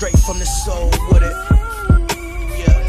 straight from the soul with it. Yeah.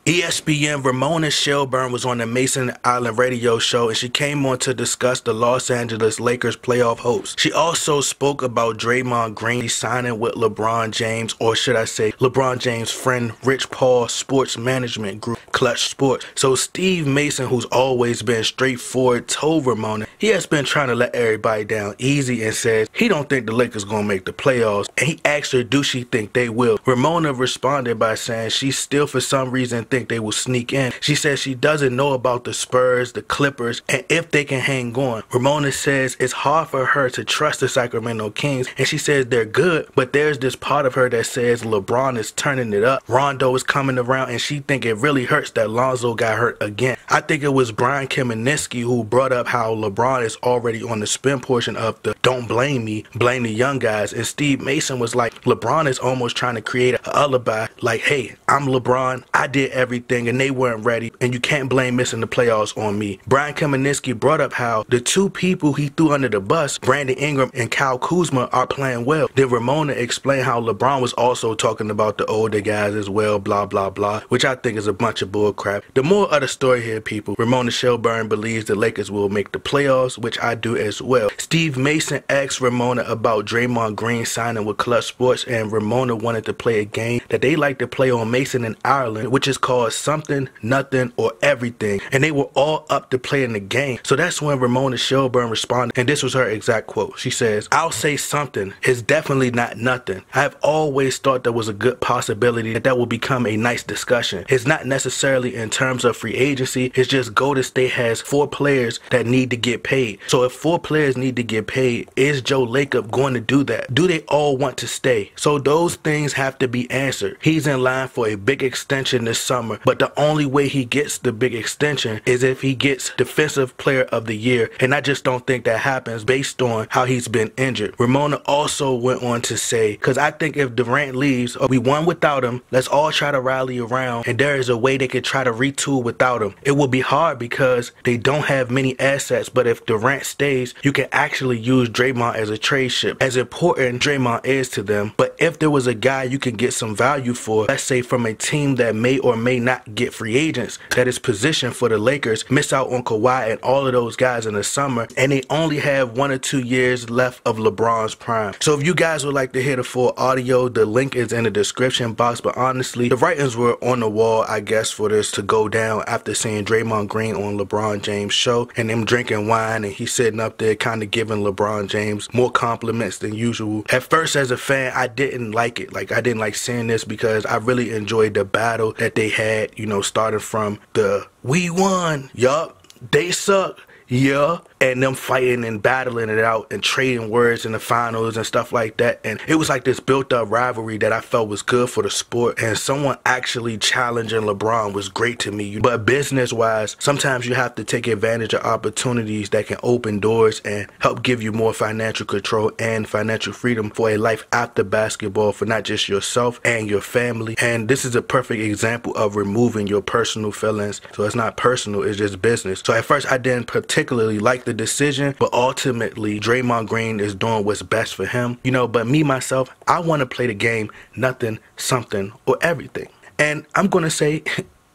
ESPN Ramona Shelburne was on the Mason Island radio show, and she came on to discuss the Los Angeles Lakers playoff hopes. She also spoke about Draymond Green signing with LeBron James, or should I say LeBron James' friend Rich Paul's sports management group, Klutch Sports. So Steve Mason, who's always been straightforward, told Ramona he has been trying to let everybody down easy and says he don't think the Lakers gonna make the playoffs, and he asked her do she think they will. Ramona responded by saying she still for some reason think they will sneak in. She says she doesn't know about the Spurs, the Clippers, and if they can hang on. Ramona says it's hard for her to trust the Sacramento Kings, and she says they're good, but there's this part of her that says LeBron is turning it up, Rondo is coming around, and she think it really hurts that Lonzo got hurt again. I think it was Brian Kaminsky who brought up how LeBron is already on the spin portion of the don't blame me, blame the young guys, and Steve Mason was like, LeBron is almost trying to create an alibi, like, hey, I'm LeBron, I did everything and they weren't ready, and you can't blame missing the playoffs on me. Brian Kaminsky brought up how the two people he threw under the bus, Brandon Ingram and Kyle Kuzma, are playing well. Then Ramona explained how LeBron was also talking about the older guys as well, blah blah blah, which I think is a bunch of bull crap. The more of the story here, people, Ramona Shelburne believes the Lakers will make the playoffs, which I do as well. Steve Mason asked Ramona about Draymond Green signing with Klutch Sports, and Ramona wanted to play a game that they like to play on Mason and Ireland, which is called Something, Nothing, or Everything, and they were all up to playing the game. So that's when Ramona Shelburne responded, and this was her exact quote. She says, I'll say something. It's definitely not nothing. I have always thought there was a good possibility that will become a nice discussion. It's not necessarily in terms of free agency. It's just Golden State has 4 players that need to get paid. So if 4 players need to get paid, is Joe Lacob going to do that? Do they all want to stay? So those things have to be answered. He's in line for a big extension this summer, but the only way he gets the big extension is if he gets Defensive Player of the Year, and I just don't think that happens based on how he's been injured. Ramona also went on to say, because I think if Durant leaves, or we won without him, let's all try to rally around, and there is a way they could try to retool without him. It will be hard because they don't have many assets, but if Durant stays, you can actually use Draymond as a trade chip, as important Draymond is to them. But if there was a guy you can get some value for, let's say from a team that may or may not get free agents, that is positioned for the Lakers, miss out on Kawhi and all of those guys in the summer, and they only have 1 or 2 years left of LeBron's prime. So if you guys would like to hear the full audio, the link is in the description box. But honestly, the writings were on the wall, I guess, for this to go down after seeing Draymond Green on LeBron James' show and them drinking wine, and he's sitting up there kind of giving LeBron James more compliments than usual. At first, as a fan, I didn't like it. Like, I didn't like seeing this because I really enjoyed the battle that they had, you know, starting from the we won, yup, they suck, yeah, and them fighting and battling it out and trading words in the finals and stuff like that. And it was like this built-up rivalry that I felt was good for the sport, and someone actually challenging LeBron was great to me. But business-wise, sometimes you have to take advantage of opportunities that can open doors and help give you more financial control and financial freedom for a life after basketball for not just yourself and your family. And this is a perfect example of removing your personal feelings. So it's not personal, it's just business. So at first I didn't particularly like the decision, but ultimately Draymond Green is doing what's best for him, you know. But me myself, I want to play the game nothing, something, or everything, and I'm gonna say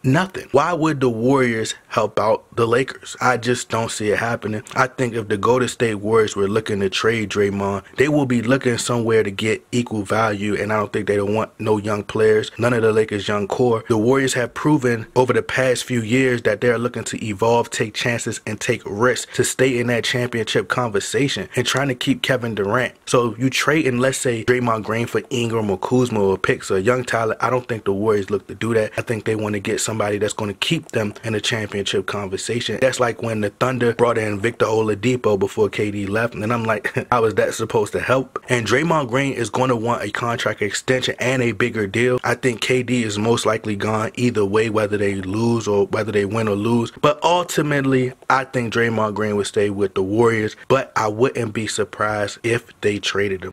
nothing. Why would the Warriors help out the Lakers? I just don't see it happening. I think if the Golden State Warriors were looking to trade Draymond, they will be looking somewhere to get equal value, and I don't think they don't want no young players, none of the Lakers' young core. The Warriors have proven over the past few years that they're looking to evolve, take chances, and take risks to stay in that championship conversation and trying to keep Kevin Durant. So you trade in, let's say, Draymond Green for Ingram or Kuzma or picks or young talent. I don't think the Warriors look to do that. I think they want to get somebody that's going to keep them in a championship conversation. That's like when the Thunder brought in Victor Oladipo before KD left, and I'm like, how is that supposed to help? And Draymond Green is going to want a contract extension and a bigger deal. I think KD is most likely gone either way, whether they lose or whether they win or lose. But ultimately, I think Draymond Green would stay with the Warriors, but I wouldn't be surprised if they traded him.